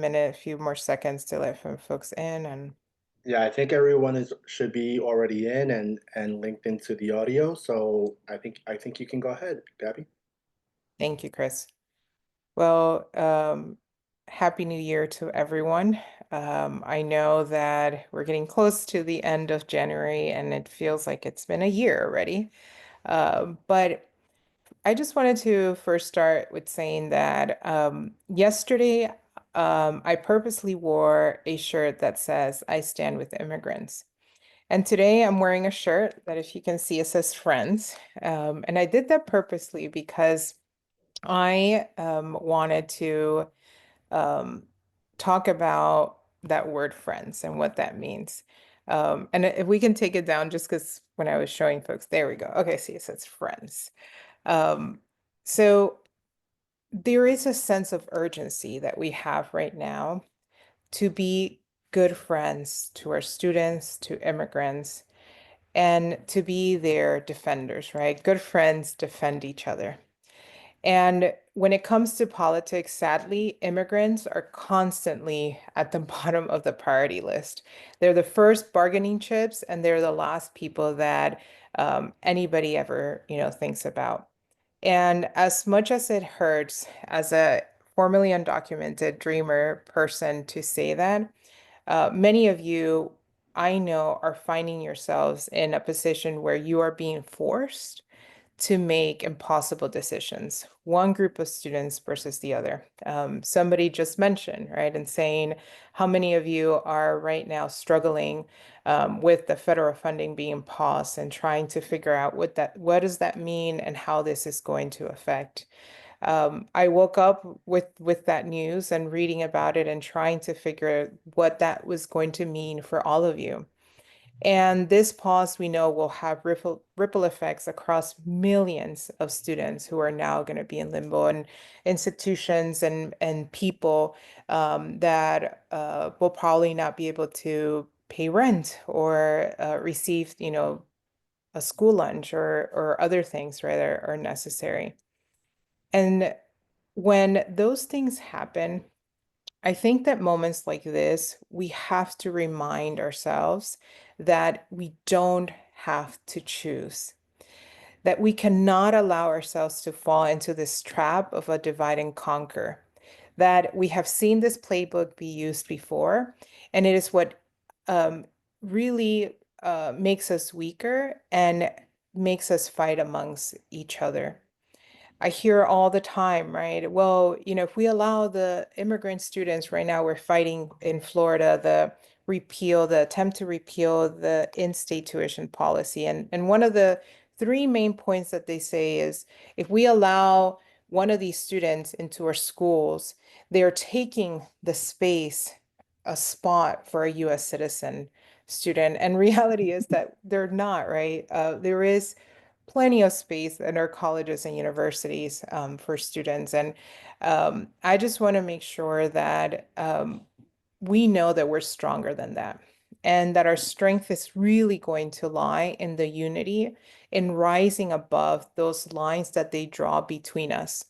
minute, a few more seconds to let some folks in. And Yeah, I think everyone is should be already in and linked into the audio. So I think you can go ahead, Gabby. thank you, Chris. Well, Happy New Year to everyone. I know that we're getting close to the end of January and it feels like it's been a year already. But I just wanted to first start with saying that yesterday I purposely wore a shirt that says, I stand with immigrants. And today I'm wearing a shirt that, if you can see, it says friends. And I did that purposely because I wanted to um, talk about that word friends and what that means. And if we can take it down, just because when I was showing folks, there we go. Okay, see, it says friends. Um, so there is a sense of urgency that we have right now to be good friends to our students, to immigrants, and to be their defenders, right? Good friends defend each other. And when it comes to politics, sadly, immigrants are constantly at the bottom of the priority list. They're the first bargaining chips, and they're the last people that anybody ever, thinks about. And as much as it hurts as a formerly undocumented dreamer person to say that, many of you I know are finding yourselves in a position where you are being forced to make impossible decisions, one group of students versus the other. Somebody just mentioned, right, and saying how many of you are right now struggling with the federal funding being paused and trying to figure out what does that mean and how this is going to affect. I woke up with that news and reading about it and trying to figure what that was going to mean for all of you. And this pause we know will have ripple effects across millions of students who are now going to be in limbo, and institutions and people that will probably not be able to pay rent or receive, a school lunch or other things, right, are necessary. And when those things happen, I think that moments like this, we have to remind ourselves that we don't have to choose, that we cannot allow ourselves to fall into this trap of a divide and conquer, that we have seen this playbook be used before, and it is what um, really makes us weaker and makes us fight amongst each other. I hear all the time, right? Well, if we allow the immigrant students right now, we're fighting in Florida, the attempt to repeal the in-state tuition policy. And one of the three main points that they say is if we allow one of these students into our schools, they're taking the space, a spot for a US citizen student. And reality is that they're not, right? There is plenty of space in our colleges and universities for students. And I just want to make sure that we know that we're stronger than that and that our strength is really going to lie in the unity, in rising above those lines that they draw between us.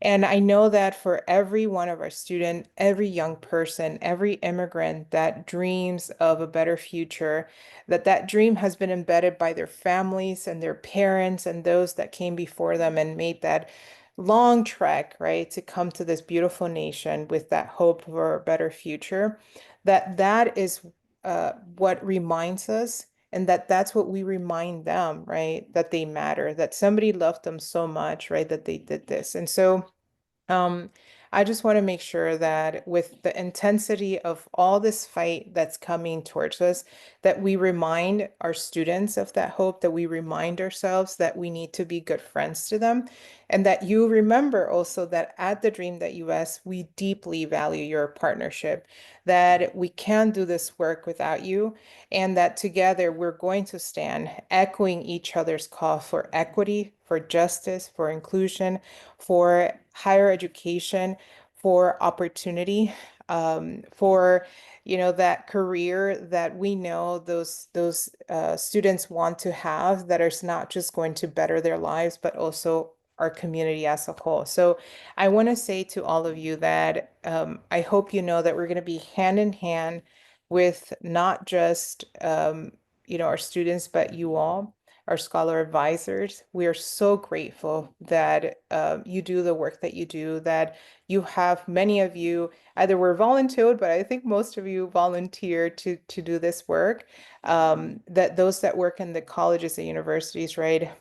And I know that for every one of our student, every young person, every immigrant that dreams of a better future, that dream has been embedded by their families and their parents and those that came before them and made that long trek, right, to come to this beautiful nation with that hope for a better future, that is what reminds us, and that's what we remind them, right? That they matter, that somebody loved them so much, right? That they did this. And so um, I just want to make sure that with the intensity of all this fight that's coming towards us, that we remind our students of that hope, that we remind ourselves that we need to be good friends to them, and that you remember also that at the Dream.Us, we deeply value your partnership, that we can't do this work without you, and that together we're going to stand echoing each other's call for equity, for justice, for inclusion, for higher education, for opportunity, for that career that we know those students want to have, that is not just going to better their lives, but also our community as a whole. So I want to say to all of you that I hope you know that we're going to be hand in hand with not just our students, but you all, our scholar advisors. We are so grateful that you do the work that you do, that you have many of you either were volunteered, but I think most of you volunteered to do this work. That those that work in the colleges and universities, right?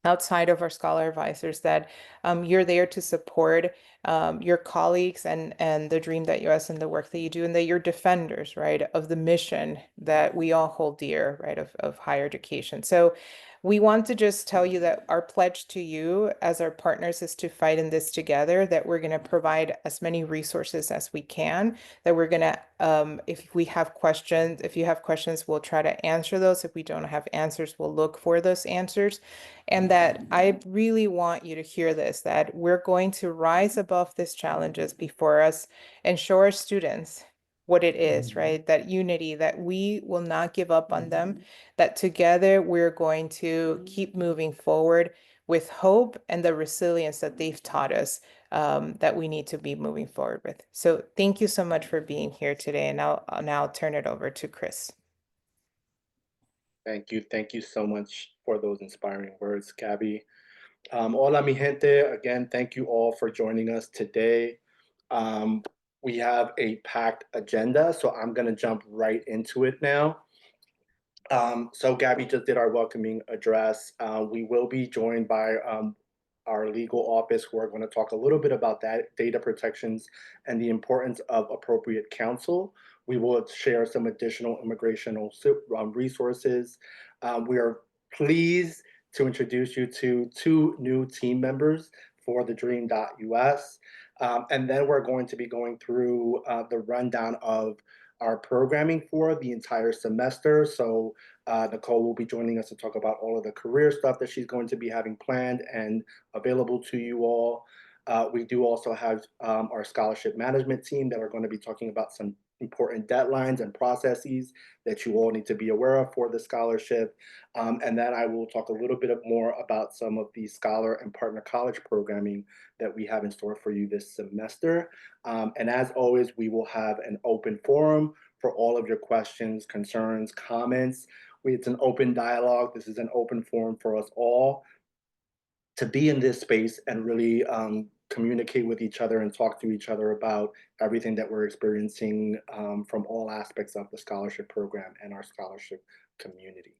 Outside of our scholar advisors, that you're there to support your colleagues and the Dream.Us and the work that you do, and that you're defenders, right, of the mission that we all hold dear, right, of higher education. So we want to just tell you that our pledge to you as our partners is to fight in this together, that we're going to provide as many resources as we can, that we're going to, if you have questions, we'll try to answer those. If we don't have answers, we'll look for those answers. And that I really want you to hear this, that we're going to rise above these challenges before us and show our students what it is, right? That unity, that we will not give up on them, that together we're going to keep moving forward with hope and the resilience that they've taught us, that we need to be moving forward with. So thank you so much for being here today. And I'll now turn it over to Chris. Thank you so much for those inspiring words, Gabby. Hola, mi gente. Again, thank you all for joining us today. Um, we have a packed agenda, so I'm going to jump right into it now. So Gabby just did our welcoming address. We will be joined by our legal office, who are going to talk a little bit about that data protections and the importance of appropriate counsel. We will share some additional immigration resources. We are pleased to introduce you to two new team members for the Dream.Us. And then we're going to be going through the rundown of our programming for the entire semester. So Nicole will be joining us to talk about all of the career stuff that she's going to be having planned and available to you all. We do also have our scholarship management team that are going to be talking about some important deadlines and processes that you all need to be aware of for the scholarship. And then I will talk a little bit more about some of the scholar and partner college programming that we have in store for you this semester. And as always, we will have an open forum for all of your questions, concerns, comments. It's an open dialogue. This is an open forum for us all to be in this space and really communicate with each other and talk to each other about everything that we're experiencing from all aspects of the scholarship program and our scholarship community.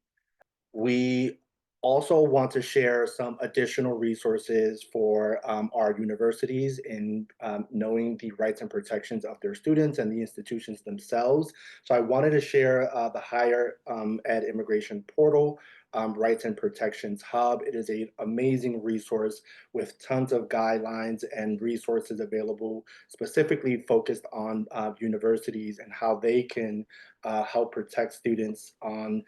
We also want to share some additional resources for our universities in knowing the rights and protections of their students and the institutions themselves. So I wanted to share the Higher Ed Immigration Portal Rights and Protections Hub. It is an amazing resource with tons of guidelines and resources available, specifically focused on universities and how they can help protect students on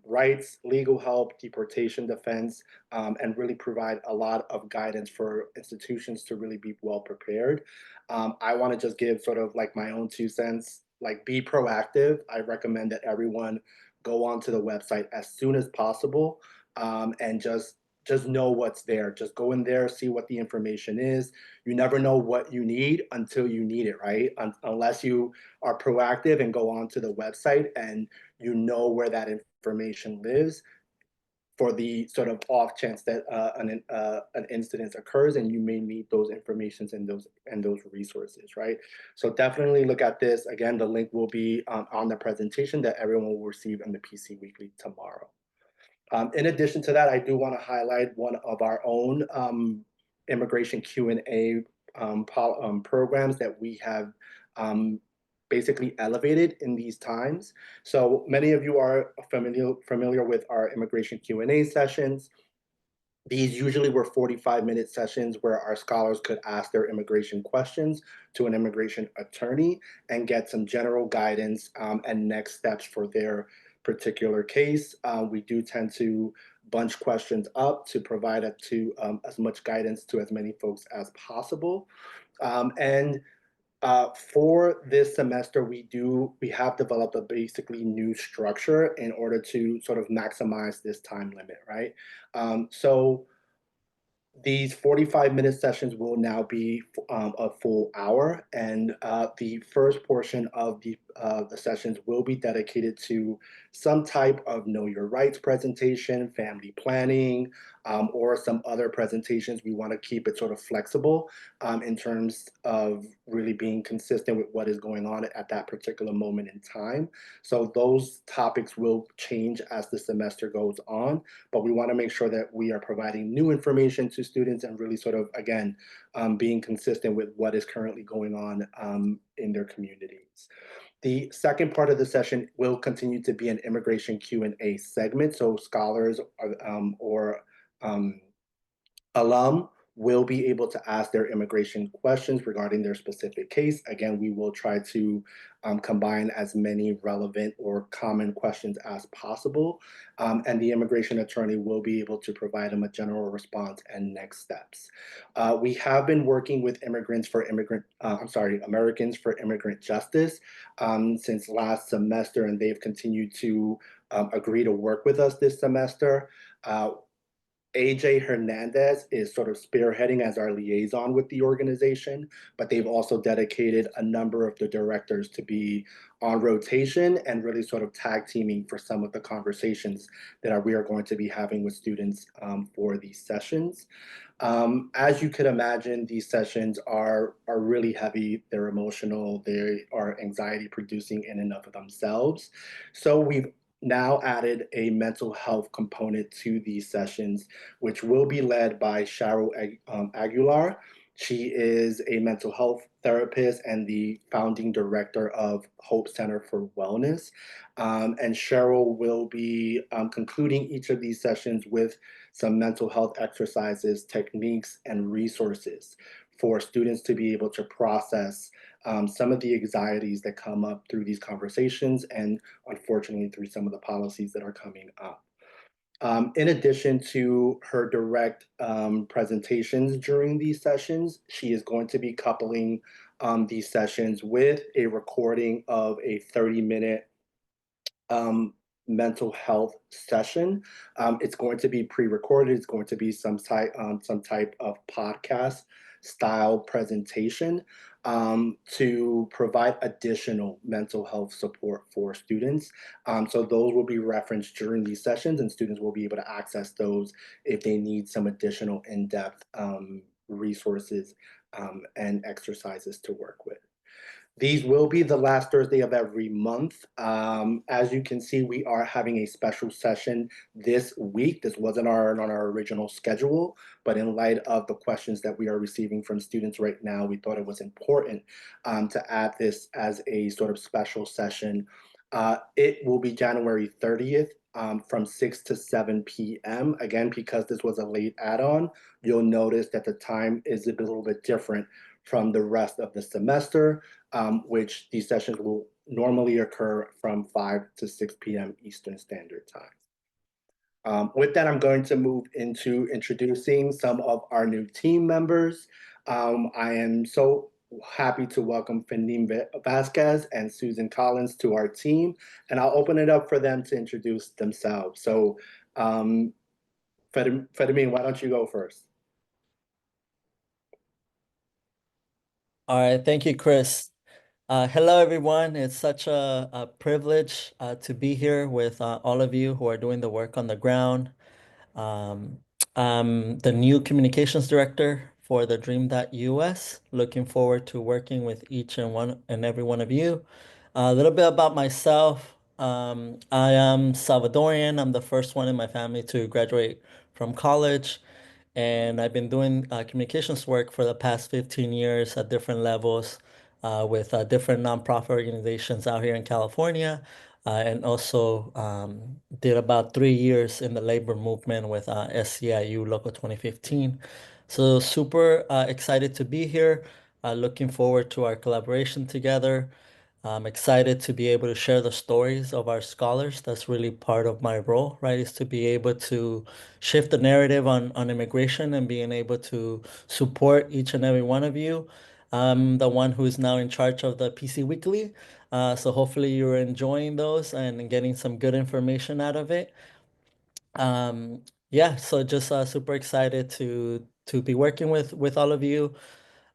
rights, legal help, deportation defense, and really provide a lot of guidance for institutions to really be well prepared. I want to just give sort of like my own 2 cents, like be proactive. I recommend that everyone go onto the website as soon as possible and just know what's there. Just go in there, see what the information is. You never know what you need until you need it, right? Unless you are proactive and go onto the website and you know where that information lives for the sort of off chance that an incident occurs and you may need those informations and those resources, right? So definitely look at this. Again, the link will be on the presentation that everyone will receive in the PC Weekly tomorrow. In addition to that, I do want to highlight one of our own immigration Q&A programs that we have basically elevated in these times. So many of you are familiar with our immigration Q&A sessions. These usually were 45-minute sessions where our scholars could ask their immigration questions to an immigration attorney and get some general guidance and next steps for their particular case. We do tend to bunch questions up to provide as much guidance to as many folks as possible. And for this semester, we have developed a basically new structure in order to sort of maximize this time limit, right? So These 45-minute sessions will now be a full hour, and the first portion of the sessions will be dedicated to some type of Know Your Rights presentation, family planning, or some other presentations. We want to keep it sort of flexible in terms of really being consistent with what is going on at that particular moment in time. So those topics will change as the semester goes on, but we want to make sure that we are providing new information to students and really sort of, again, being consistent with what is currently going on in their communities. The second part of the session will continue to be an immigration Q&A segment. So scholars or um, alum will be able to ask their immigration questions regarding their specific case. Again, we will try to combine as many relevant or common questions as possible. And the immigration attorney will be able to provide them a general response and next steps. We have been working with Americans for Immigrant Justice since last semester, and they've continued to agree to work with us this semester. AJ Hernandez is sort of spearheading as our liaison with the organization, but they've also dedicated a number of the directors to be on rotation and really sort of tag teaming for some of the conversations that we are going to be having with students for these sessions. As you could imagine, these sessions are really heavy. They're emotional. They are anxiety producing in and of themselves. So we've now added a mental health component to these sessions, which will be led by Cheryl Aguilar. She is a mental health therapist and the founding director of Hope Center for Wellness. And Cheryl will be concluding each of these sessions with some mental health exercises, techniques, and resources for students to be able to process some of the anxieties that come up through these conversations and unfortunately through some of the policies that are coming up. In addition to her direct presentations during these sessions, she is going to be coupling these sessions with a recording of a 30-minute mental health session. It's going to be pre-recorded. It's going to be some type of podcast style presentation to provide additional mental health support for students. So those will be referenced during these sessions, and students will be able to access those if they need some additional in-depth resources and exercises to work with. These will be the last Thursday of every month. As you can see, we are having a special session this week. This wasn't on our original schedule, but in light of the questions that we are receiving from students right now, we thought it was important to add this as a sort of special session. It will be January 30th from 6 to 7 p.m. Again, because this was a late add-on, you'll notice that the time is a little bit different from the rest of the semester, which these sessions will normally occur from 5 to 6 p.m. Eastern Standard Time. With that, I'm going to move into introducing some of our new team members. I am so happy to welcome Fenim Vasquez and Susan Collins to our team, and I'll open it up for them to introduce themselves. So, Fedimine, why don't you go first? All right, thank you, Chris. Hello, everyone. It's such a privilege to be here with all of you who are doing the work on the ground. Um, I'm the new communications director for TheDream.Us. Looking forward to working with each and every one of you. A little bit about myself. I am Salvadorian. I'm the first one in my family to graduate from college. And I've been doing communications work for the past 15 years at different levels with different nonprofit organizations out here in California. And also did about 3 years in the labor movement with SCIU Local 2015. So super excited to be here. Looking forward to our collaboration together. I'm excited to be able to share the stories of our scholars. That's really part of my role, right? Is to be able to shift the narrative on immigration and being able to support each and every one of you. I'm the one who is now in charge of the PC Weekly. So hopefully you're enjoying those and getting some good information out of it. Yeah, so just super excited to to be working with all of you.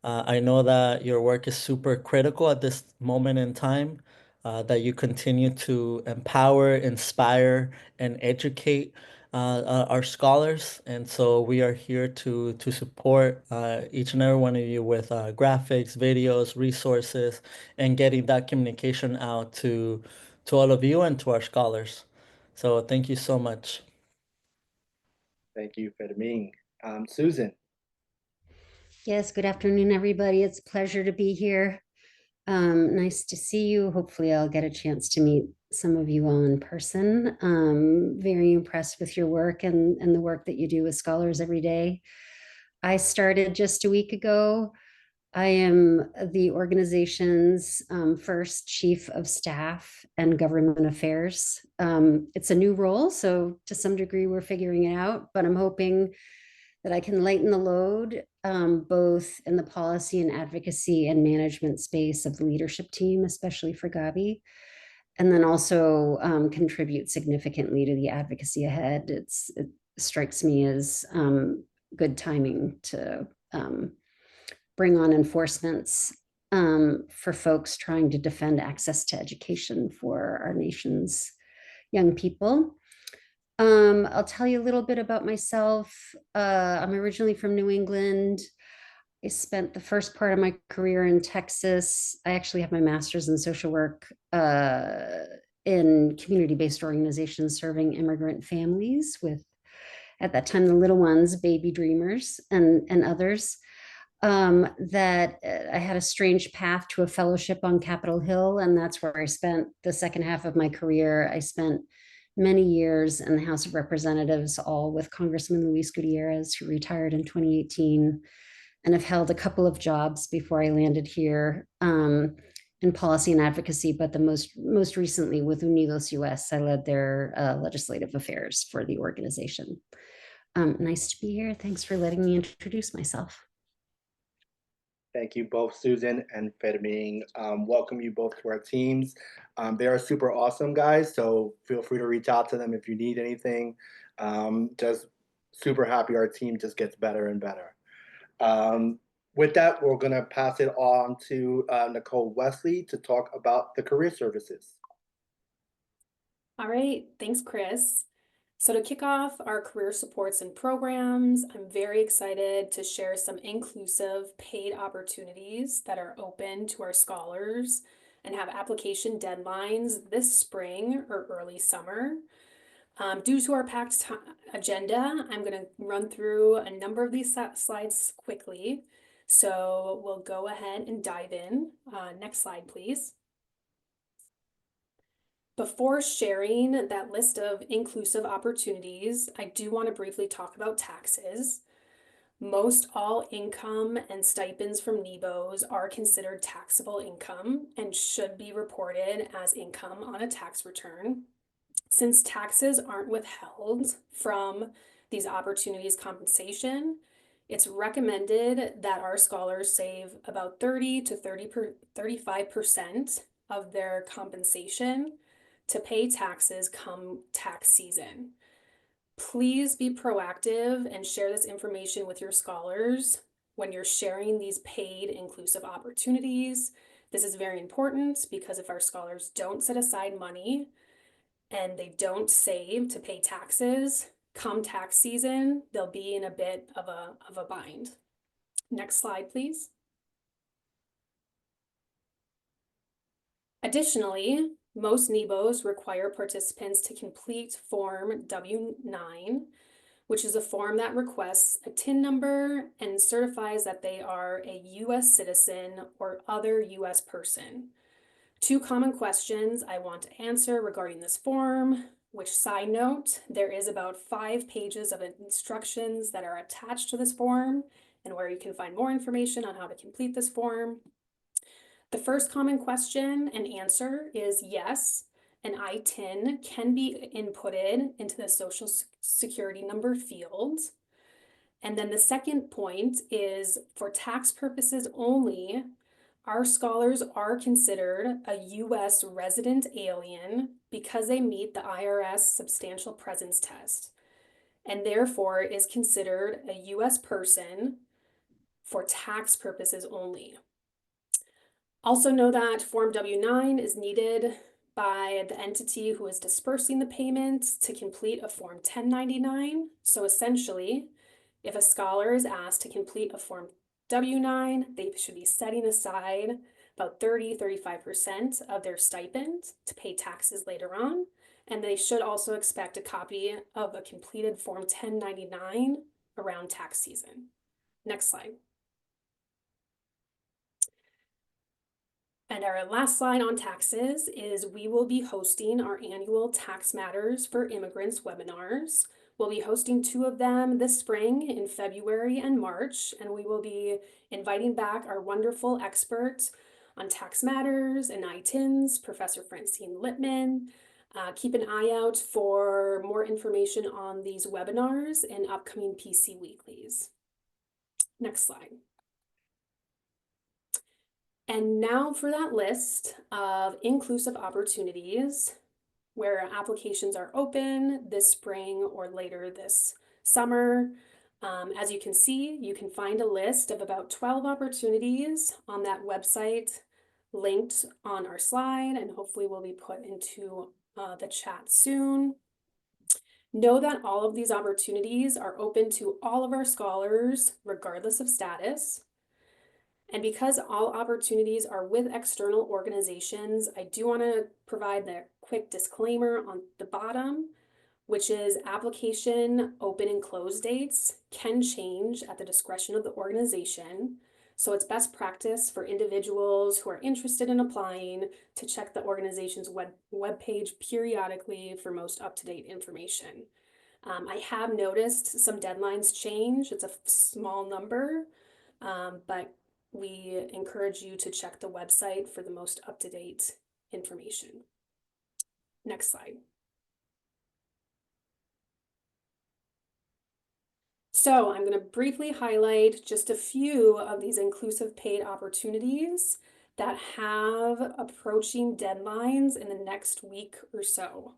I know that your work is super critical at this moment in time, that you continue to empower, inspire, and educate our scholars. And so we are here to support each and every one of you with graphics, videos, resources, and getting that communication out to all of you and to our scholars. So thank you so much. Thank you, Fermin. Susan. Yes, good afternoon, everybody. It's a pleasure to be here. Nice to see you. Hopefully, I'll get a chance to meet some of you all in person. Very impressed with your work and the work that you do with scholars every day. I started just a week ago. I am the organization's first chief of staff and government affairs. It's a new role, so to some degree, we're figuring it out, but I'm hoping that I can lighten the load, both in the policy and advocacy and management space of the leadership team, especially for Gabi, and then also contribute significantly to the advocacy ahead. It strikes me as good timing to bring on enforcements for folks trying to defend access to education for our nation's young people. I'll tell you a little bit about myself. I'm originally from New England. I spent the first part of my career in Texas. I actually have my master's in social work in community-based organizations serving immigrant families with, at that time, the little ones, baby dreamers, and others. That I had a strange path to a fellowship on Capitol Hill, and that's where I spent the second half of my career. I spent many years in the House of Representatives, all with Congressman Luis Gutierrez, who retired in 2018, and have held a couple of jobs before I landed here in policy and advocacy. But the most recently with Unidos US, I led their legislative affairs for the organization. Nice to be here. Thanks for letting me introduce myself. Thank you both, Susan and Fermin. Welcome you both to our teams. They are super awesome guys, so feel free to reach out to them if you need anything. Just super happy our team just gets better and better. With that, we're going to pass it on to Nicole Wesley to talk about the career services. All right, thanks, Chris. So to kick off our career supports and programs, I'm very excited to share some inclusive paid opportunities that are open to our scholars and have application deadlines this spring or early summer. Due to our packed agenda, I'm going to run through a number of these slides quickly. So we'll go ahead and dive in. Next slide, please. Before sharing that list of inclusive opportunities, I do want to briefly talk about taxes. Most all income and stipends from NEBOs are considered taxable income and should be reported as income on a tax return. Since taxes aren't withheld from these opportunities compensation, it's recommended that our scholars save about 30 to 35% of their compensation to pay taxes come tax season. Please be proactive and share this information with your scholars when you're sharing these paid inclusive opportunities. This is very important because if our scholars don't set aside money and they don't save to pay taxes, come tax season, they'll be in a bit of a bind. Next slide, please. Additionally, most NEBOs require participants to complete Form W-9, which is a form that requests a TIN number and certifies that they are a U.S. citizen or other U.S. person. Two common questions I want to answer regarding this form, which, side note, there is about 5 pages of instructions that are attached to this form and where you can find more information on how to complete this form. The first common question and answer is yes, an ITIN can be inputted into the Social Security number field. And then the second point is for tax purposes only, our scholars are considered a U.S. resident alien because they meet the IRS substantial presence test. and therefore is considered a U.S. person for tax purposes only. Also know that Form W-9 is needed by the entity who is dispersing the payment to complete a Form 1099. So essentially, if a scholar is asked to complete a Form W-9, they should be setting aside about 30–35% of their stipend to pay taxes later on. And they should also expect a copy of a completed Form 1099 around tax season. Next slide. And our last slide on taxes is we will be hosting our annual Tax Matters for Immigrants webinars. We'll be hosting 2 of them this spring in February and March, and we will be inviting back our wonderful expert on tax matters and ITINs, Professor Francine Lippman. Keep an eye out for more information on these webinars and upcoming PC weeklies. Next slide. And now for that list of inclusive opportunities where applications are open this spring or later this summer. As you can see, you can find a list of about 12 opportunities on that website linked on our slide, and hopefully will be put into the chat soon. Know that all of these opportunities are open to all of our scholars, regardless of status. And because all opportunities are with external organizations, I do want to provide the quick disclaimer on the bottom, which is application open and close dates can change at the discretion of the organization. So it's best practice for individuals who are interested in applying to check the organization's webpage periodically for most up-to-date information. I have noticed some deadlines change. It's a small number, but we encourage you to check the website for the most up-to-date information. Next slide. So I'm going to briefly highlight just a few of these inclusive paid opportunities that have approaching deadlines in the next week or so.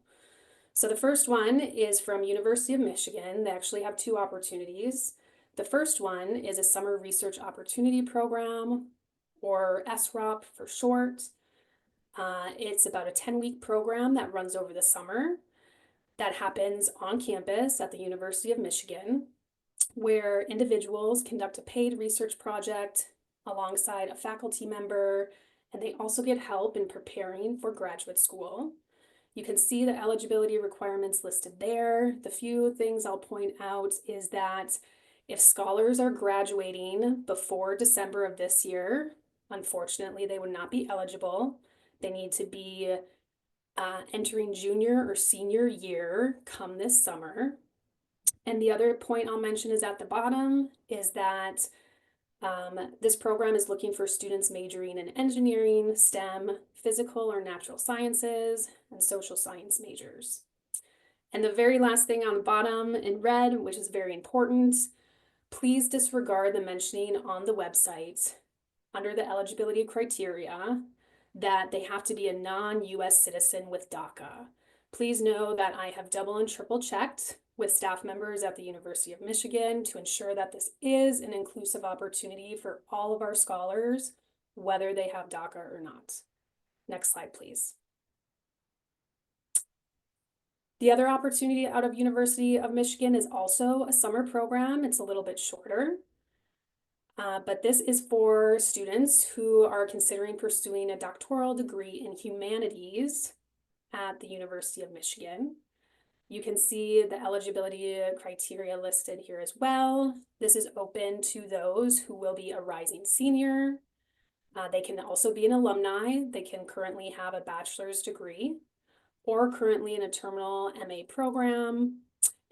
So the first one is from University of Michigan. They actually have 2 opportunities. The first one is a Summer Research Opportunity Program, or SROP for short. It's about a 10-week program that runs over the summer that happens on campus at the University of Michigan, where individuals conduct a paid research project alongside a faculty member, and they also get help in preparing for graduate school. You can see the eligibility requirements listed there. The few things I'll point out is that if scholars are graduating before December of this year, unfortunately, they would not be eligible. They need to be entering junior or senior year come this summer. And the other point I'll mention is at the bottom is that this program is looking for students majoring in engineering, STEM, physical or natural sciences, and social science majors. And the very last thing on the bottom in red, which is very important, please disregard the mentioning on the website under the eligibility criteria that they have to be a non-US citizen with DACA. Please know that I have double and triple checked with staff members at the University of Michigan to ensure that this is an inclusive opportunity for all of our scholars, whether they have DACA or not. Next slide, please. The other opportunity out of University of Michigan is also a summer program. It's a little bit shorter, but this is for students who are considering pursuing a doctoral degree in humanities at the University of Michigan. You can see the eligibility criteria listed here as well. This is open to those who will be a rising senior. They can also be an alumni. They can currently have a bachelor's degree or currently in a terminal MA program,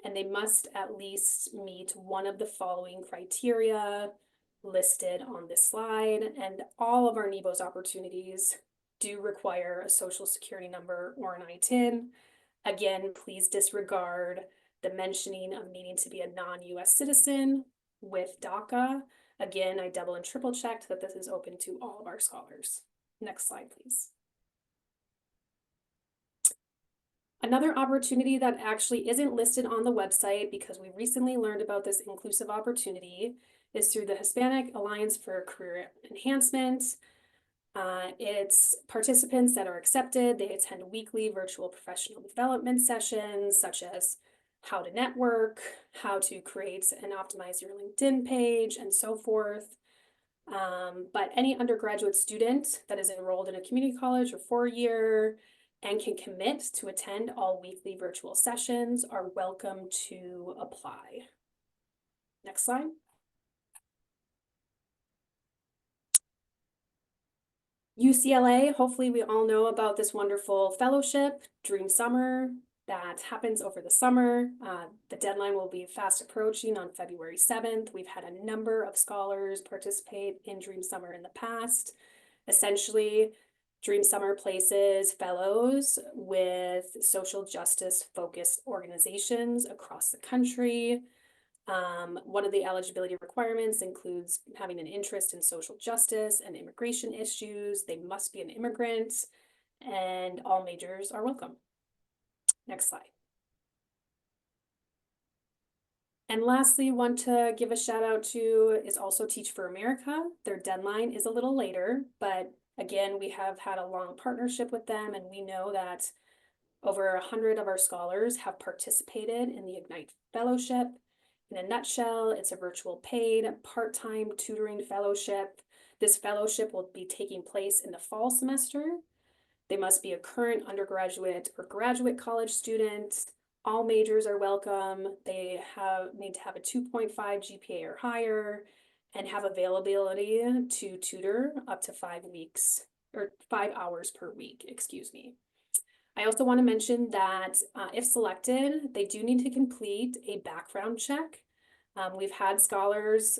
and they must at least meet one of the following criteria listed on this slide. And all of our NEBOS opportunities do require a social security number or an ITIN. Again, please disregard the mentioning of needing to be a non-US citizen with DACA. Again, I double and triple checked that this is open to all of our scholars. Next slide, please. Another opportunity that actually isn't listed on the website because we recently learned about this inclusive opportunity is through the Hispanic Alliance for Career Enhancement. It's participants that are accepted. They attend weekly virtual professional development sessions such as how to network, how to create and optimize your LinkedIn page, and so forth. But any undergraduate student that is enrolled in a community college or 4-year and can commit to attend all weekly virtual sessions are welcome to apply. Next slide. UCLA, hopefully we all know about this wonderful fellowship, Dream Summer, that happens over the summer. The deadline will be fast approaching on February 7th. We've had a number of scholars participate in Dream Summer in the past. Essentially, Dream Summer places fellows with social justice focused organizations across the country. One of the eligibility requirements includes having an interest in social justice and immigration issues. They must be an immigrant, and all majors are welcome. Next slide. And lastly, want to give a shout out to is also Teach for America. Their deadline is a little later, but again, we have had a long partnership with them, and we know that over 100 of our scholars have participated in the Ignite Fellowship. In a nutshell, it's a virtual paid part-time tutoring fellowship. This fellowship will be taking place in the fall semester. They must be a current undergraduate or graduate college student. All majors are welcome. They need to have a 2.5 GPA or higher and have availability to tutor up to 5 weeks or 5 hours per week, excuse me. I also want to mention that if selected, they do need to complete a background check. We've had scholars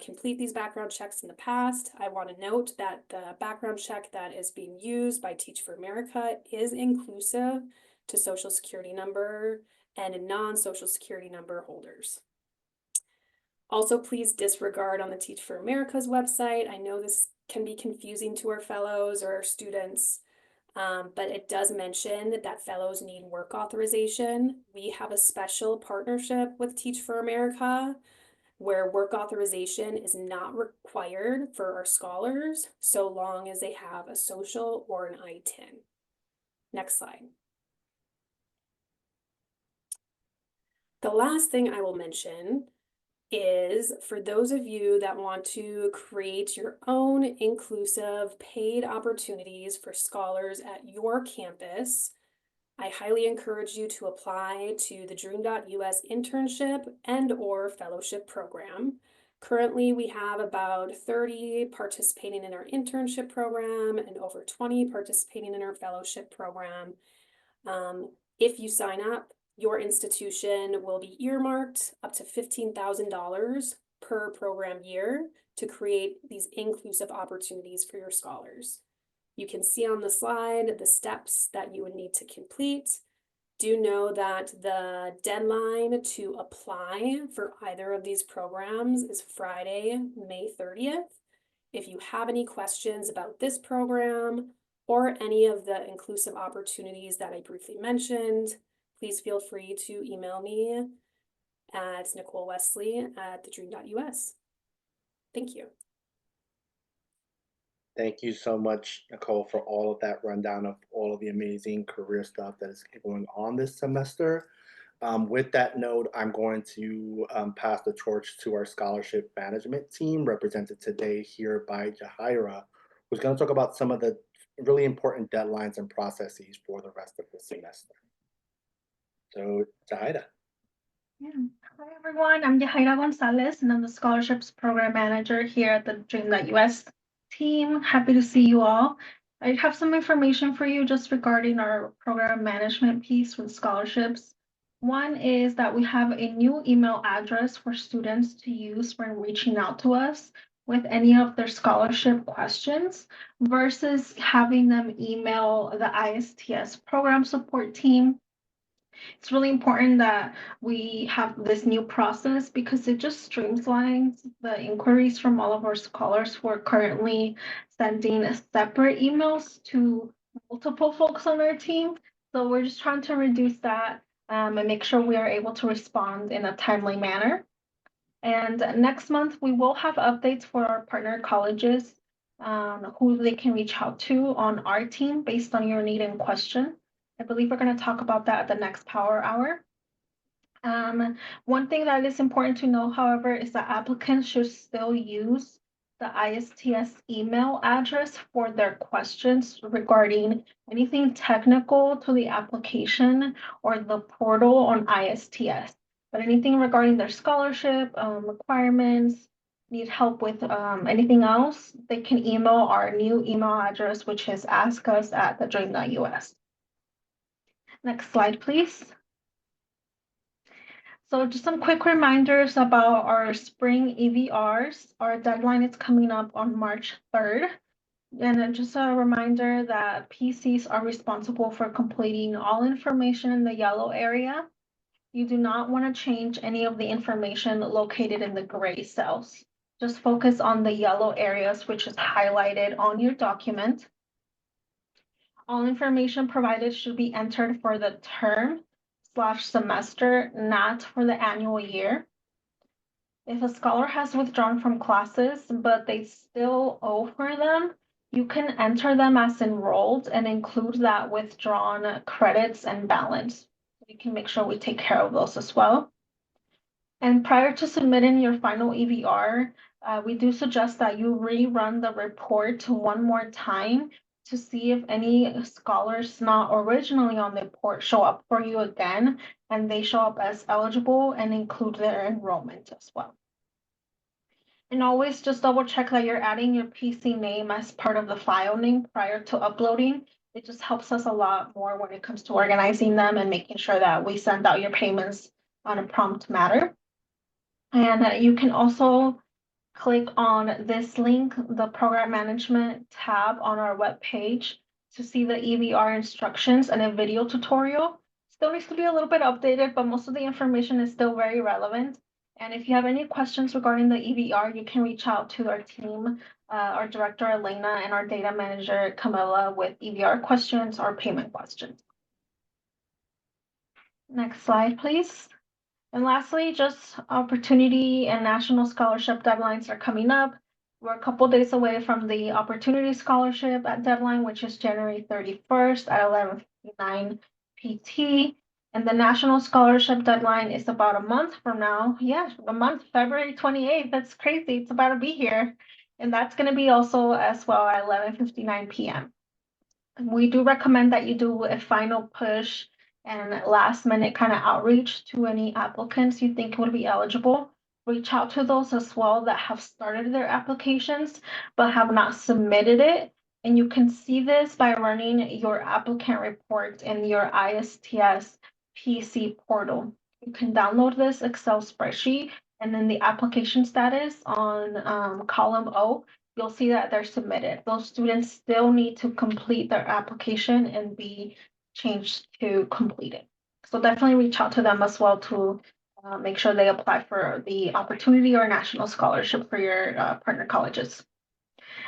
complete these background checks in the past. I want to note that the background check that is being used by Teach for America is inclusive to Social Security number and non-Social Security number holders. Also, please disregard on the Teach for America's website. I know this can be confusing to our fellows or our students. But it does mention that fellows need work authorization. We have a special partnership with Teach for America where work authorization is not required for our scholars so long as they have a social or an I-10. Next slide. The last thing I will mention is for those of you that want to create your own inclusive paid opportunities for scholars at your campus, I highly encourage you to apply to the TheDream.Us internship and or fellowship program. Currently, we have about 30 participating in our internship program and over 20 participating in our fellowship program. If you sign up, your institution will be earmarked up to $15,000 per program year to create these inclusive opportunities for your scholars. You can see on the slide the steps that you would need to complete. Do know that the deadline to apply for either of these programs is Friday, May 30th. If you have any questions about this program or any of the inclusive opportunities that I briefly mentioned, please feel free to email me at NicoleWesley@TheDream.Us. Thank you. Thank you so much, Nicole, for all of that rundown of all of the amazing career stuff that is going on this semester. With that note, I'm going to pass the torch to our scholarship management team, represented today here by Jahaira, who's going to talk about some of the really important deadlines and processes for the rest of the semester. So, Jahaira. Yeah. Hi, everyone. I'm Yahaira Gonzalez, and I'm the Scholarships Program Manager here at the Dream.Us team. Happy to see you all. I have some information for you just regarding our program management piece with scholarships. One is that we have a new email address for students to use when reaching out to us with any of their scholarship questions versus having them email the ISTS program support team. It's really important that we have this new process because it just streamlines the inquiries from all of our scholars who are currently sending separate emails to multiple folks on our team. So we're just trying to reduce that and make sure we are able to respond in a timely manner. And next month, we will have updates for our partner colleges, who they can reach out to on our team based on your need and question. I believe we're going to talk about that at the next Power Hour. One thing that is important to know, however, is that applicants should still use the ISTS email address for their questions regarding anything technical to the application or the portal on ISTS. But anything regarding their scholarship requirements, need help with anything else, they can email our new email address, which is askus@TheDream.Us. Next slide, please. So just some quick reminders about our spring EVRs. Our deadline is coming up on March 3rd. And then just a reminder that PCs are responsible for completing all information in the yellow area. You do not want to change any of the information located in the gray cells. Just focus on the yellow areas, which is highlighted on your document. All information provided should be entered for the term/semester, not for the annual year. If a scholar has withdrawn from classes, but they still owe for them, you can enter them as enrolled and include that withdrawn credits and balance. We can make sure we take care of those as well. And prior to submitting your final EVR, we do suggest that you rerun the report one more time to see if any scholars not originally on the report show up for you again, and they show up as eligible and include their enrollment as well. And always just double check that you're adding your PC name as part of the file name prior to uploading. It just helps us a lot more when it comes to organizing them and making sure that we send out your payments on a prompt manner. And you can also click on this link, the program management tab on our webpage, to see the EVR instructions and a video tutorial. Still needs to be a little bit updated, but most of the information is still very relevant. And if you have any questions regarding the EVR, you can reach out to our team, our director, Elena, and our data manager, Camilla, with EVR questions or payment questions. Next slide, please. And lastly, just opportunity and national scholarship deadlines are coming up. We're a couple days away from the opportunity scholarship deadline, which is January 31st at 11:59 PT. And the national scholarship deadline is about a month from now. Yeah, a month, February 28th. That's crazy. It's about to be here. And that's going to be also as well at 11:59 PM. We do recommend that you do a final push and last minute kind of outreach to any applicants you think would be eligible. Reach out to those as well that have started their applications but have not submitted it. And you can see this by running your applicant report in your ISTS PC portal. You can download this Excel spreadsheet, and then the application status on column O, you'll see that they're submitted. Those students still need to complete their application and be changed to completed. So definitely reach out to them as well to make sure they apply for the opportunity or national scholarship for your partner colleges.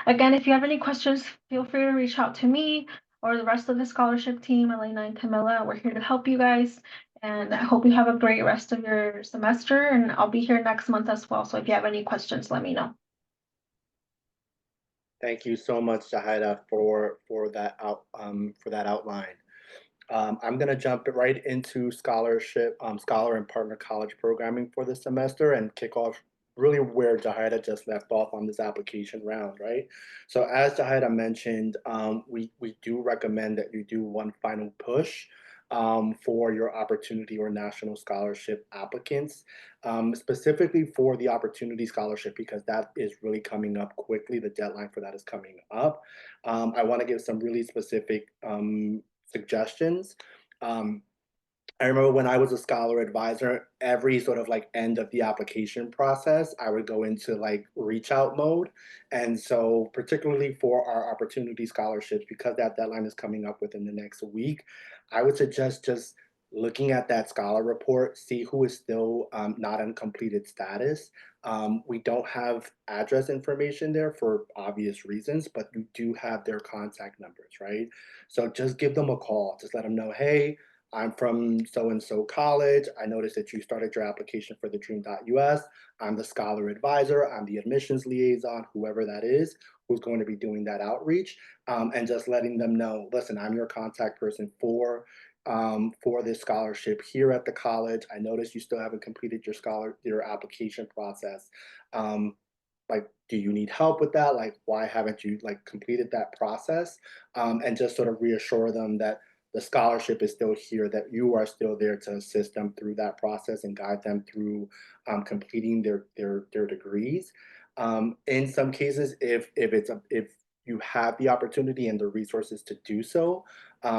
Again, if you have any questions, feel free to reach out to me or the rest of the scholarship team, Elena and Camilla. We're here to help you guys. And I hope you have a great rest of your semester, and I'll be here next month as well. So if you have any questions, let me know. Thank you so much, Jahida, for that outline. I'm going to jump right into scholar and partner college programming for this semester and kick off really where Jahida just left off on this application round, right? So as Jahida mentioned, we do recommend that you do one final push for your opportunity or national scholarship applicants, specifically for the opportunity scholarship, because that is really coming up quickly. The deadline for that is coming up. I want to give some really specific suggestions. I remember when I was a scholar advisor, every sort of like end of the application process, I would go into like reach out mode. And so particularly for our opportunity scholarships, because that deadline is coming up within the next week, I would suggest just looking at that scholar report, see who is still not in completed status. We don't have address information there for obvious reasons, but you do have their contact numbers, right? So just give them a call. Just let them know, hey, I'm from so and so college. I noticed that you started your application for the Dream.Us. I'm the scholar advisor. I'm the admissions liaison, whoever that is, who's going to be doing that outreach, and just letting them know, listen, I'm your contact person for this scholarship here at the college. I noticed you still haven't completed your application process. Um, like, do you need help with that? Like, why haven't you like completed that process? And just sort of reassure them that the scholarship is still here, that you are still there to assist them through that process and guide them through completing their degrees. In some cases, if you have the opportunity and the resources to do so,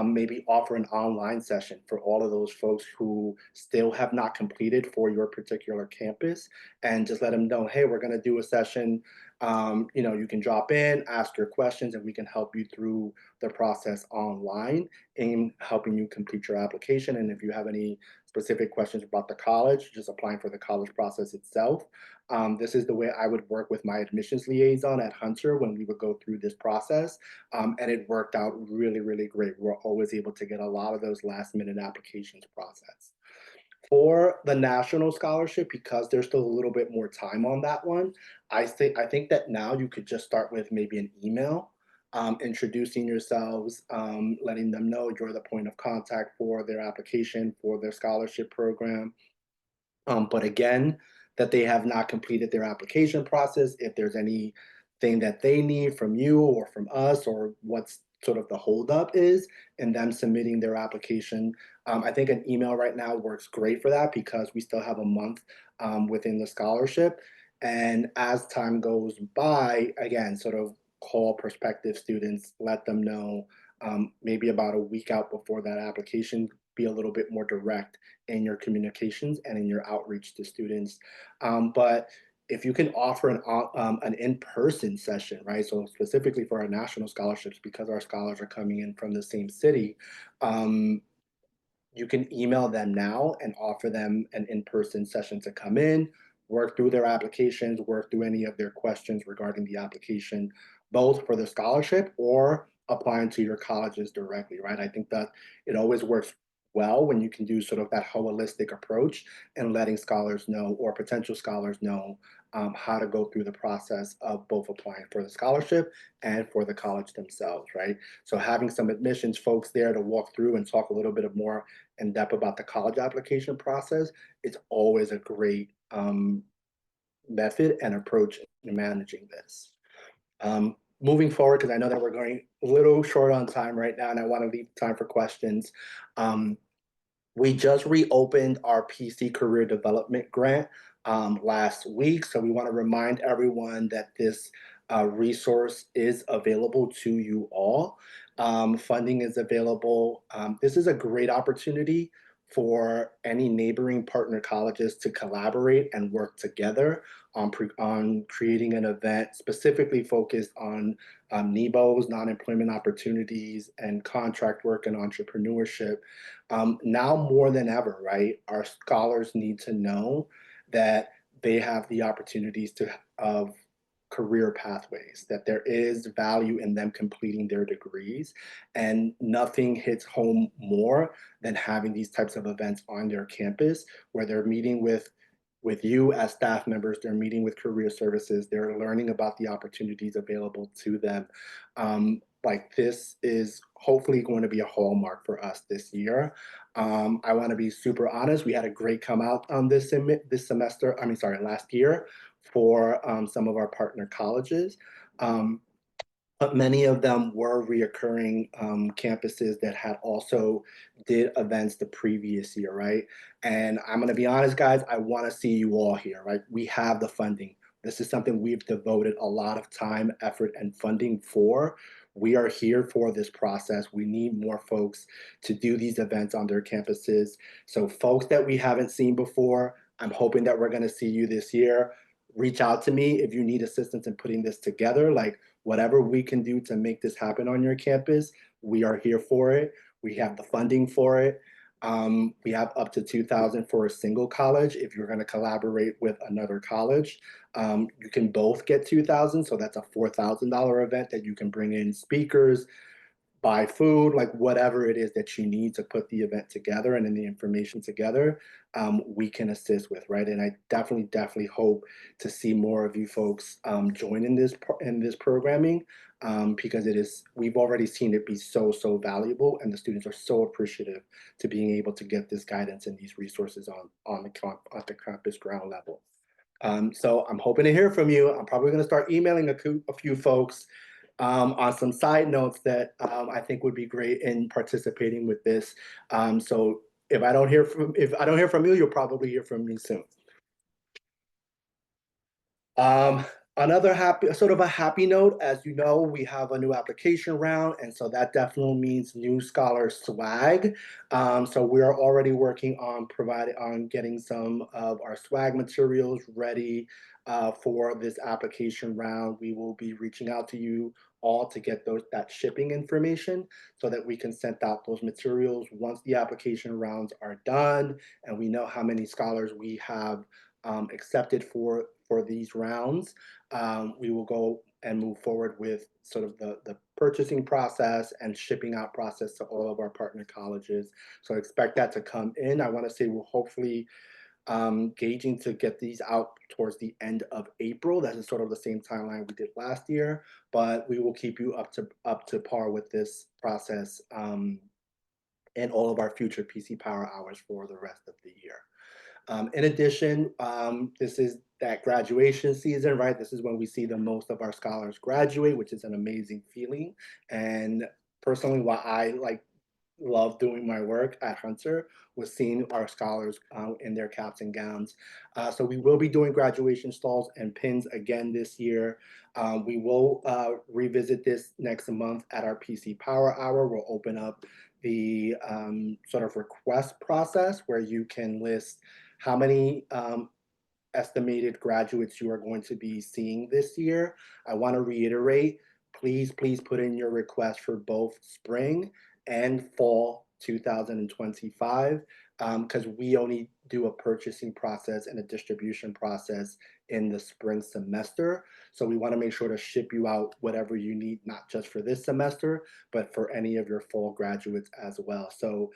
maybe offer an online session for all of those folks who still have not completed for your particular campus, and just let them know, hey, we're going to do a session. You can drop in, ask your questions, and we can help you through the process online in helping you complete your application. And if you have any specific questions about the college, just applying for the college process itself, this is the way I would work with my admissions liaison at Hunter when we would go through this process. And it worked out really, really great. We're always able to get a lot of those last minute applications processed. For the national scholarship, because there's still a little bit more time on that one, I think that now you could just start with maybe an email, introducing yourselves, letting them know you're the point of contact for their application for their scholarship program. But again, that they have not completed their application process, if there's anything that they need from you or from us, or what's sort of the holdup is in them submitting their application. I think an email right now works great for that because we still have a month within the scholarship. And as time goes by, again, sort of call prospective students, let them know maybe about a week out before that application, be a little bit more direct in your communications and in your outreach to students. But if you can offer an in-person session, right? So specifically for our national scholarships, because our scholars are coming in from the same city, you can email them now and offer them an in-person session to come in, work through their applications, work through any of their questions regarding the application, both for the scholarship or applying to your colleges directly, right? I think that it always works well when you can do sort of that holistic approach and letting scholars know or potential scholars know how to go through the process of both applying for the scholarship and for the college themselves, right? So having some admissions folks there to walk through and talk a little bit more in depth about the college application process, it's always a great method and approach in managing this. Moving forward, because I know that we're going a little short on time right now, and I want to leave time for questions. We just reopened our PC Career Development Grant last week. So we want to remind everyone that this resource is available to you all. Funding is available. This is a great opportunity for any neighboring partner colleges to collaborate and work together on creating an event specifically focused on NEBOs, non-employment opportunities, and contract work and entrepreneurship. Now more than ever, right? Our scholars need to know that they have the opportunities of career pathways, that there is value in them completing their degrees, and nothing hits home more than having these types of events on their campus where they're meeting with you as staff members, they're meeting with career services, they're learning about the opportunities available to them. Like this is hopefully going to be a hallmark for us this year. I want to be super honest. We had a great come out this semester. I mean, sorry, last year for some of our partner colleges. But many of them were reoccurring campuses that had also did events the previous year, right? And I'm gonna be honest, guys, I wanna see you all here, right? We have the funding. This is something we've devoted a lot of time, effort, and funding for. We are here for this process. We need more folks to do these events on their campuses. So folks that we haven't seen before, I'm hoping that we're gonna see you this year. Reach out to me if you need assistance in putting this together. Like, whatever we can do to make this happen on your campus, we are here for it. We have the funding for it. We have up to 2,000 for a single college. If you're going to collaborate with another college, you can both get 2,000. So that's a $4,000 event that you can bring in speakers, buy food, like whatever it is that you need to put the event together and then the information together, we can assist with, right? And I definitely hope to see more of you folks join in this programming, because we've already seen it be so valuable, and the students are so appreciative to being able to get this guidance and these resources on the campus ground level. So I'm hoping to hear from you. I'm probably going to start emailing a few folks on some side notes that I think would be great in participating with this. So if I don't hear from you, you'll probably hear from me soon. Another sort of a happy note, as you know, we have a new application round, and so that definitely means new scholar swag. So we are already working on getting some of our swag materials ready for this application round. We will be reaching out to you all to get that shipping information so that we can send out those materials once the application rounds are done and we know how many scholars we have accepted for these rounds. We will go and move forward with sort of the purchasing process and shipping out process to all of our partner colleges. So expect that to come in. I want to say we'll hopefully gauging to get these out towards the end of April. That is sort of the same timeline we did last year, but we will keep you up to par with this process and all of our future PC Power Hours for the rest of the year. In addition, this is that graduation season, right? This is when we see the most of our scholars graduate, which is an amazing feeling. And personally, why I love doing my work at Hunter was seeing our scholars in their caps and gowns. So we will be doing graduation stalls and pins again this year. We will revisit this next month at our PC Power Hour. We'll open up the sort of request process where you can list how many estimated graduates you are going to be seeing this year. I want to reiterate, please put in your request for both spring and fall 2025, because we only do a purchasing process and a distribution process in the spring semester. So we want to make sure to ship you out whatever you need, not just for this semester, but for any of your fall graduates as well. So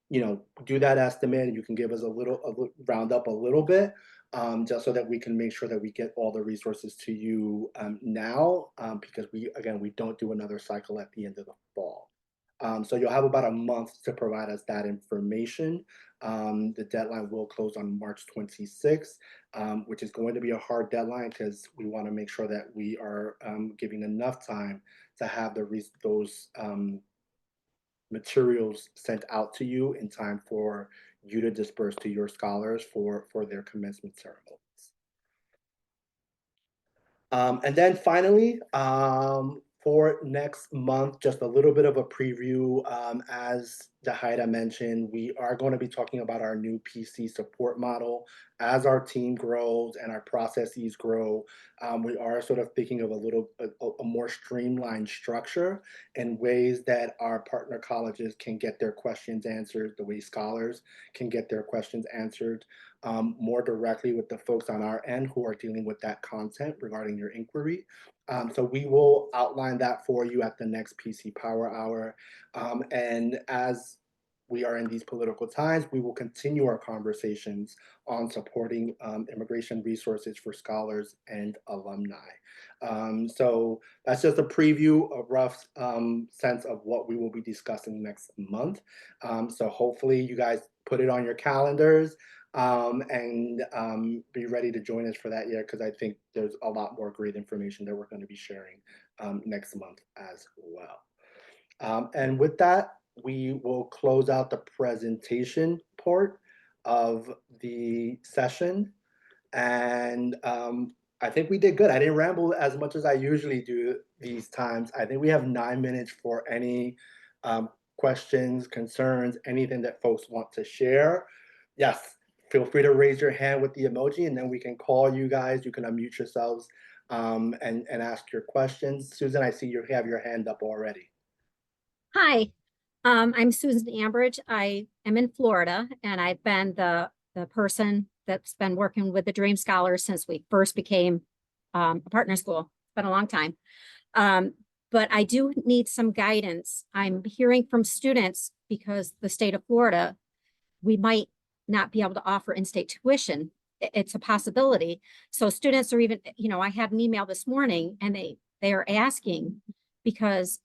do that estimate. You can give us a round up a little bit, just so that we can make sure that we get all the resources to you now, because we don't do another cycle at the end of the fall. So you'll have about a month to provide us that information. The deadline will close on March 26th, which is going to be a hard deadline because we want to make sure that we are giving enough time to have those materials sent out to you in time for you to disperse to your scholars for their commencement ceremonies. And then finally, for next month, just a little bit of a preview. As Jahaira mentioned, we are going to be talking about our new PC support model. As our team grows and our processes grow, we are sort of thinking of a more streamlined structure and ways that our partner colleges can get their questions answered, the way scholars can get their questions answered more directly with the folks on our end who are dealing with that content regarding your inquiry. So we will outline that for you at the next PC Power Hour. And as we are in these political times, we will continue our conversations on supporting immigration resources for scholars and alumni. So that's just a preview, a rough sense of what we will be discussing next month. So hopefully you guys put it on your calendars and be ready to join us for that year, because I think there's a lot more great information that we're going to be sharing next month as well. And with that, we will close out the presentation part of the session. And I think we did good. I didn't ramble as much as I usually do these times. I think we have 9 minutes for any questions, concerns, anything that folks want to share. Yes, feel free to raise your hand with the emoji, and then we can call you guys. You can unmute yourselves and ask your questions. Susan, I see you have your hand up already. Hi. I'm Susan Ambridge. I am in Florida, and I've been the person that's been working with the Dream Scholars since we first became a partner school. It's been a long time. Um, but I do need some guidance. I'm hearing from students because the state of Florida, we might not be able to offer in-state tuition. It's a possibility. So students are even, I had an email this morning and they are asking because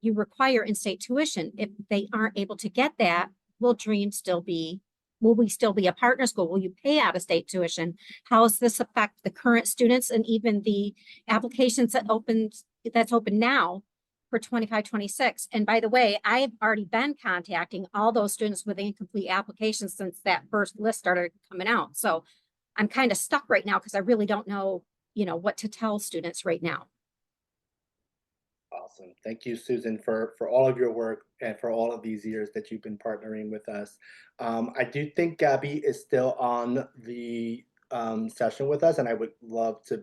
you require in-state tuition. If they aren't able to get that, will we still be a partner school? Will you pay out of state tuition? How does this affect the current students and even the applications that's open now for 25, 26? And by the way, I've already been contacting all those students with incomplete applications since that first list started coming out. So I'm kind of stuck right now because I really don't know, what to tell students right now. Awesome. Thank you, Susan, for all of your work and for all of these years that you've been partnering with us. I do think Gabby is still on the session with us, and I would love to,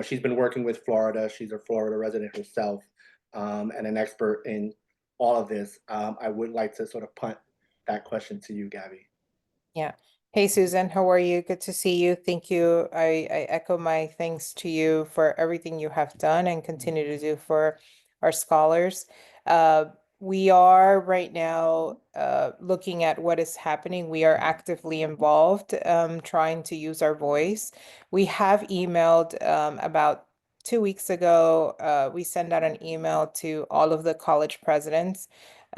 she's been working with Florida. She's a Florida resident herself, and an expert in all of this. I would like to sort of punt that question to you, Gabby. Yeah. Hey, Susan, how are you? Good to see you. Thank you. I echo my thanks to you for everything you have done and continue to do for our scholars. Uh, we are right now looking at what is happening. We are actively involved, trying to use our voice. We have emailed about 2 weeks ago. We sent out an email to all of the college presidents,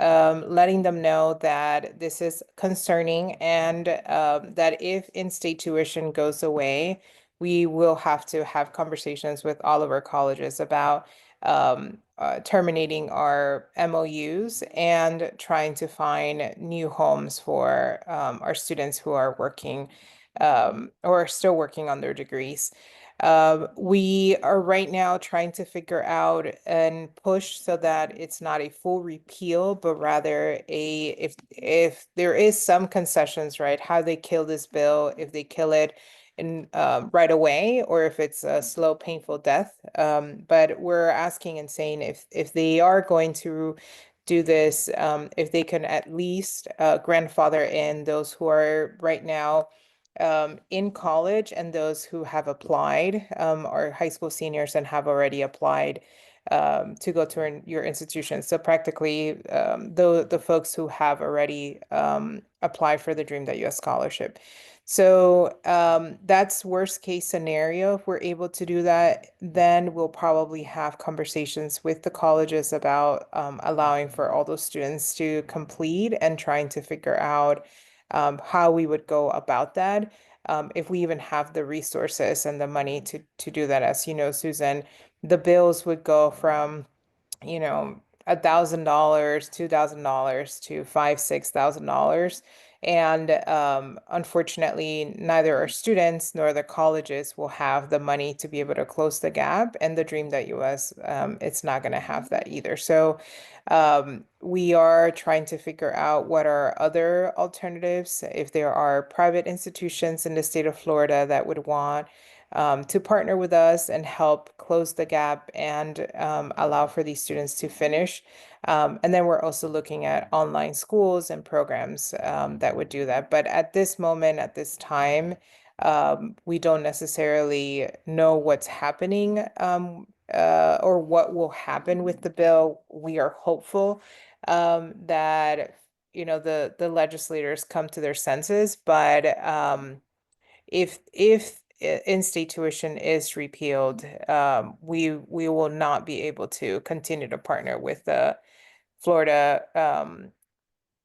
letting them know that this is concerning and that if in-state tuition goes away, we will have to have conversations with all of our colleges about terminating our MOUs and trying to find new homes for our students who are working or are still working on their degrees. We are right now trying to figure out and push so that it's not a full repeal, but rather if there is some concessions, right? How they kill this bill, if they kill it in right away, or if it's a slow, painful death. But we're asking and saying if they are going to do this, if they can at least grandfather in those who are right now in college and those who have applied, are high school seniors and have already applied to go to your institution. So practically, the folks who have already applied for the Dream.Us scholarship. So that's worst case scenario. If we're able to do that, then we'll probably have conversations with the colleges about allowing for all those students to complete and trying to figure out how we would go about that, if we even have the resources and the money to do that. As you know, Susan, the bills would go from, $1,000, $2,000 to $5,000, $6,000. And unfortunately, neither our students nor the colleges will have the money to be able to close the gap. And the Dream.Us, it's not going to have that either. So we are trying to figure out what are other alternatives, if there are private institutions in the state of Florida that would want to partner with us and help close the gap and allow for these students to finish. And then we're also looking at online schools and programs that would do that. But at this moment, at this time, we don't necessarily know what's happening or what will happen with the bill. We are hopeful that the legislators come to their senses, but if in-state tuition is repealed, we will not be able to continue to partner with the Florida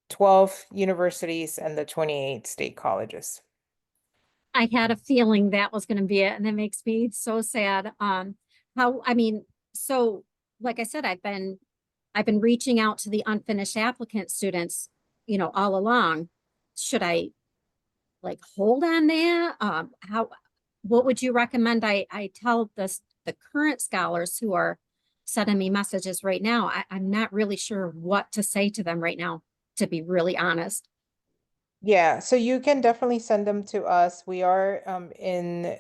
12 universities and the 28 state colleges. I had a feeling that was going to be it, and it makes me so sad. So like I said, I've been reaching out to the unfinished applicant students, all along. Should I like hold on there? What would you recommend I tell the current scholars who are sending me messages right now? I'm not really sure what to say to them right now, to be really honest. Yeah, so you can definitely send them to us. We are in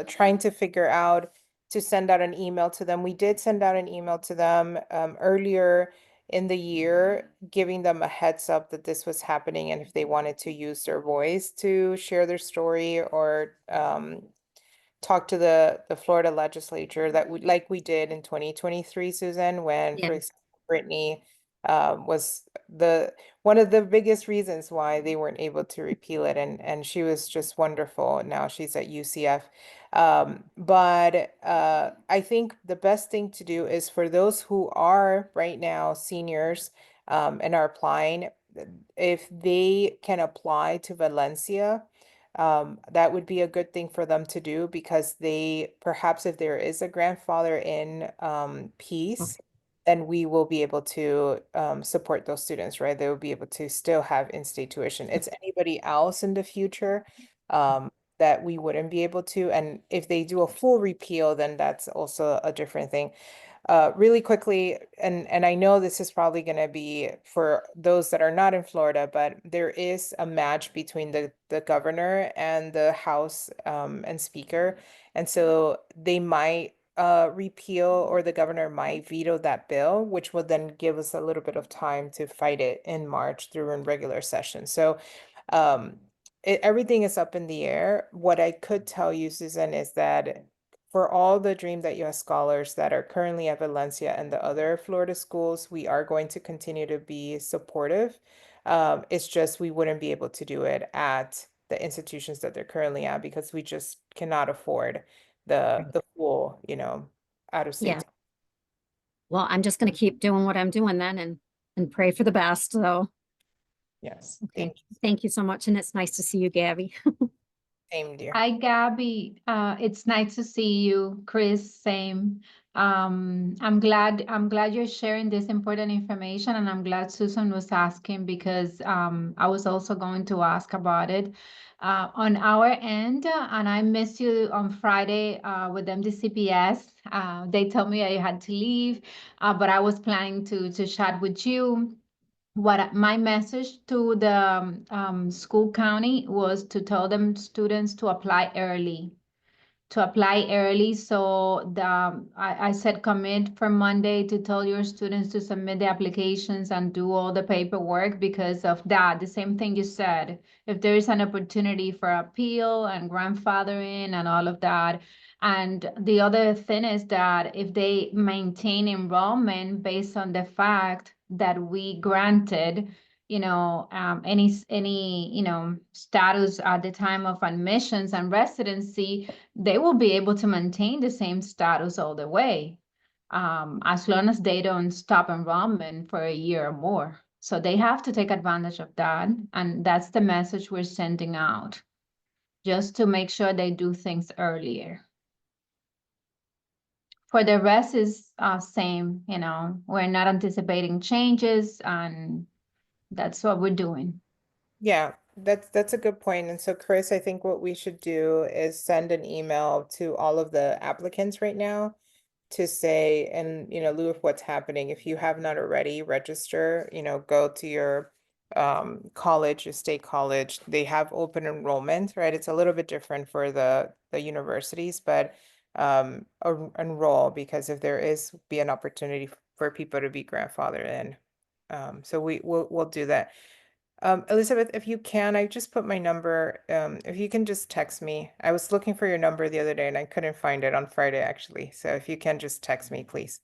trying to figure out to send out an email to them. We did send out an email to them earlier in the year, giving them a heads up that this was happening and if they wanted to use their voice to share their story or talk to the Florida legislature that we like we did in 2023, Susan, when, Yeah. for example, Brittany was the one of the biggest reasons why they weren't able to repeal it, and she was just wonderful. Now she's at UCF. But I think the best thing to do is for those who are right now seniors and are applying, if they can apply to Valencia, that would be a good thing for them to do because they perhaps if there is a grandfather in peace, then we will be able to support those students, right? They will be able to still have in-state tuition. It's anybody else in the future that we wouldn't be able to. And if they do a full repeal, then that's also a different thing. Really quickly, and I know this is probably going to be for those that are not in Florida, but there is a match between the governor and the House and Speaker, and so they might repeal or the governor might veto that bill, which will then give us a little bit of time to fight it in March through in regular session. So everything is up in the air. What I could tell you, Susan, is that for all the Dream.Us scholars that are currently at Valencia and the other Florida schools, we are going to continue to be supportive. It's just we wouldn't be able to do it at the institutions that they're currently at because we just cannot afford the full, out of Yeah. state. Well, I'm just going to keep doing what I'm doing then and pray for the best. So, Yes. okay. Thank you so much. And it's nice to see you, Gabby. Same, dear. Hi, Gabby. It's nice to see you. Chris, same. I'm glad you're sharing this important information, and I'm glad Susan was asking because I was also going to ask about it. On our end, and I missed you on Friday with MDCPS. They told me I had to leave, but I was planning to chat with you. What my message to the school county was to tell them students to apply early, so I said commit for Monday to tell your students to submit the applications and do all the paperwork because of that. The same thing you said. If there is an opportunity for appeal and grandfathering and all of that. And the other thing is that if they maintain enrollment based on the fact that we granted any status at the time of admissions and residency, they will be able to maintain the same status all the way, as long as they don't stop enrollment for a year or more. So they have to take advantage of that. And that's the message we're sending out, just to make sure they do things earlier. For the rest is same, we're not anticipating changes, and that's what we're doing. Yeah, that's a good point. And so, Chris, I think what we should do is send an email to all of the applicants right now to say, and lieu of what's happening, if you have not already register, go to your college, your state college. They have open enrollment, right? It's a little bit different for the universities, but enroll because if there is be an opportunity for people to be grandfathered in. So we'll do that. Elizabeth, if you can, I just put my number. If you can just text me. I was looking for your number the other day and I couldn't find it on Friday, actually. So if you can just text me, please.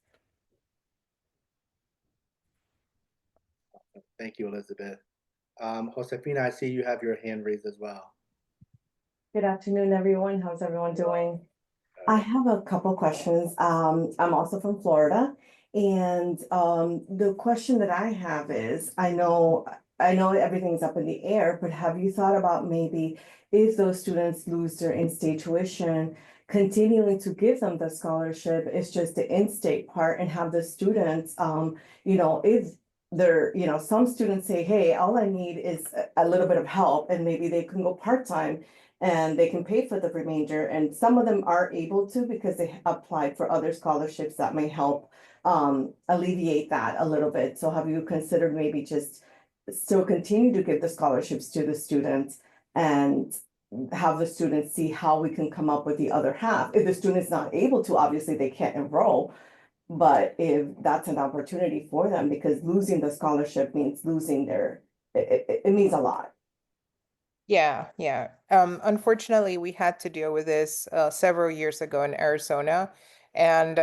Thank you, Elizabeth. Josefina, I see you have your hand raised as well. Good afternoon, everyone. How's everyone doing? I have a couple questions. I'm also from Florida, and the question that I have is, I know everything's up in the air, but have you thought about maybe if those students lose their in-state tuition, continuing to give them the scholarship, it's just the in-state part, and have the students, if they're, some students say, hey, all I need is a little bit of help, and maybe they can go part-time and they can pay for the remainder. And some of them are able to because they applied for other scholarships that may help alleviate that a little bit. So have you considered maybe just still continue to give the scholarships to the students and have the students see how we can come up with the other half? If the student's not able to, obviously they can't enroll. But if that's an opportunity for them, because losing the scholarship means losing it means a lot. Yeah, yeah. Unfortunately, we had to deal with this several years ago in Arizona, and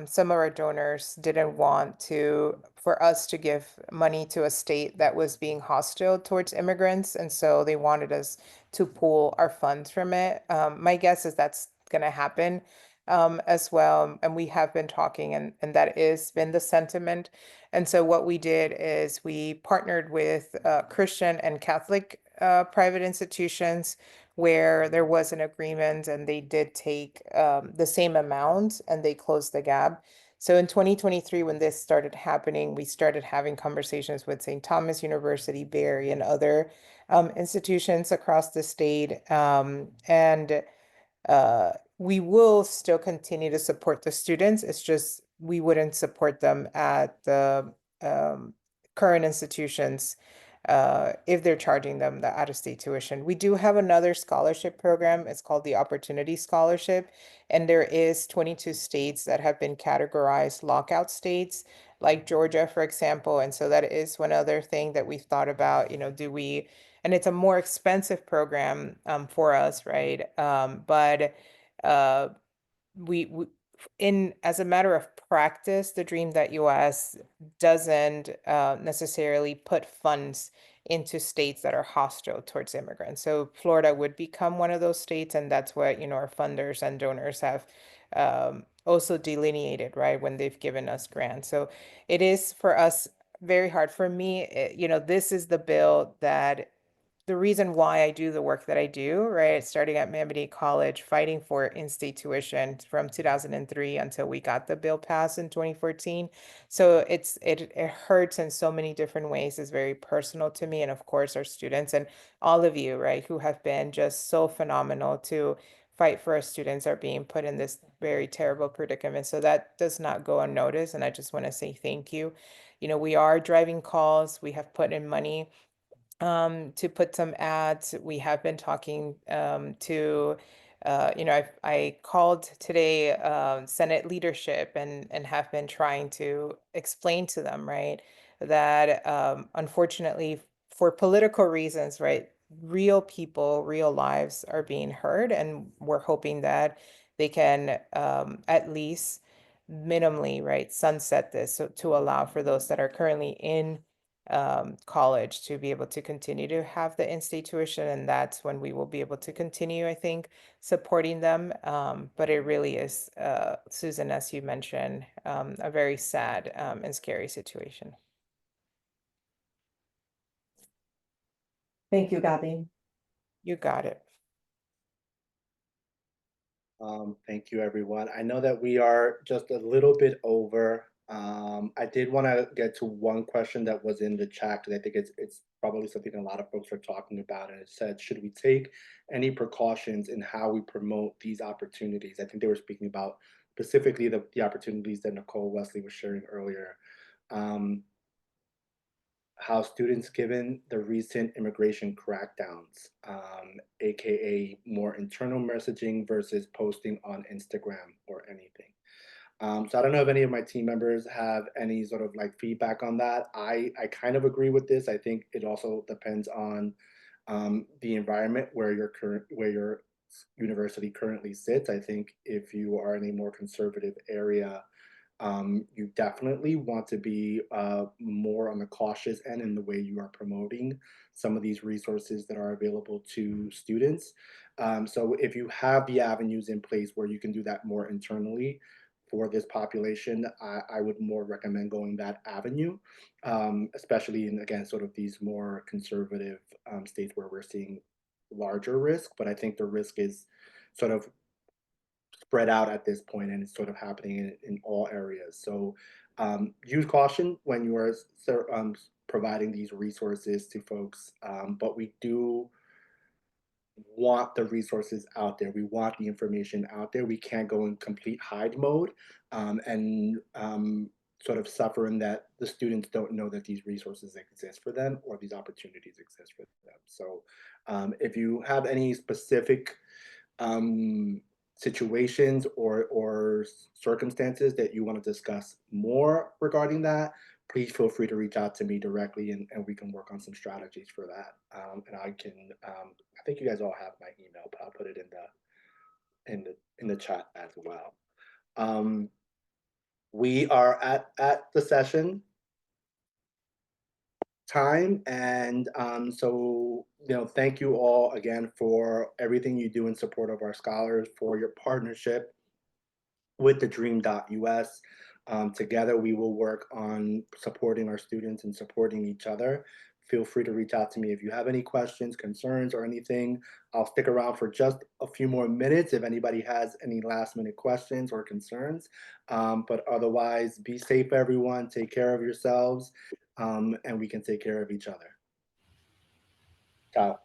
some of our donors didn't want for us to give money to a state that was being hostile towards immigrants, and so they wanted us to pull our funds from it. My guess is that's going to happen as well, and we have been talking, and that has been the sentiment. And so what we did is we partnered with Christian and Catholic private institutions where there was an agreement and they did take the same amount and they closed the gap. So in 2023, when this started happening, we started having conversations with St. Thomas University, Barry, and other institutions across the state. And we will still continue to support the students. It's just we wouldn't support them at the um, current institutions if they're charging them the out-of-state tuition. We do have another scholarship program. It's called the Opportunity Scholarship, and there is 22 states that have been categorized lockout states, like Georgia, for example. And so that is one other thing that we've thought about. Do we? And it's a more expensive program for us, right? But uh, we in as a matter of practice, the Dream.Us doesn't necessarily put funds into states that are hostile towards immigrants. So Florida would become one of those states, and that's what our funders and donors have also delineated, right, when they've given us grants. So it is for us very hard. For me, this is the bill that the reason why I do the work that I do, right? Starting at Miami-Dade College, fighting for in-state tuition from 2003 until we got the bill passed in 2014. So it hurts in so many different ways. It's very personal to me, and of course our students and all of you, right, who have been just so phenomenal to fight for our students are being put in this very terrible predicament. So that does not go unnoticed, and I just want to say thank you. We are driving calls. We have put in money to put some ads. We have been talking to, I called today Senate leadership and have been trying to explain to them, right, that unfortunately for political reasons, right, real people, real lives are being hurt, and we're hoping that they can at least minimally, right, sunset this so to allow for those that are currently in college to be able to continue to have the in-state tuition, and that's when we will be able to continue, I think, supporting them. But it really is, Susan, as you mentioned, a very sad and scary situation. Thank you, Gabby. You got it. Thank you, everyone. I know that we are just a little bit over. I did want to get to one question that was in the chat because I think it's probably something a lot of folks are talking about, and it said, should we take any precautions in how we promote these opportunities? I think they were speaking about specifically the opportunities that Nicole Wesley was sharing earlier. How students, given the recent immigration crackdowns, aka more internal messaging versus posting on Instagram or anything. So I don't know if any of my team members have any sort of like feedback on that. I kind of agree with this. I think it also depends on the environment where your university currently sits. I think if you are in a more conservative area, you definitely want to be more on the cautious end in the way you are promoting some of these resources that are available to students. So if you have the avenues in place where you can do that more internally for this population, I would more recommend going that avenue, especially in, again, sort of these more conservative states where we're seeing larger risk. But I think the risk is sort of spread out at this point, and it's sort of happening in all areas. So use caution when you are providing these resources to folks, but we do want the resources out there. We want the information out there. We can't go in complete hide mode and sort of suffer in that the students don't know that these resources exist for them or these opportunities exist for them. So if you have any specific situations or circumstances that you want to discuss more regarding that, please feel free to reach out to me directly, and we can work on some strategies for that. And I can, I think you guys all have my email, but I'll put it in the chat as well. We are at the session time, and so thank you all again for everything you do in support of our scholars, for your partnership with TheDream.Us. Together we will work on supporting our students and supporting each other. Feel free to reach out to me if you have any questions, concerns, or anything. I'll stick around for just a few more minutes if anybody has any last-minute questions or concerns. But otherwise, be safe, everyone. Take care of yourselves, and we can take care of each other. Ciao.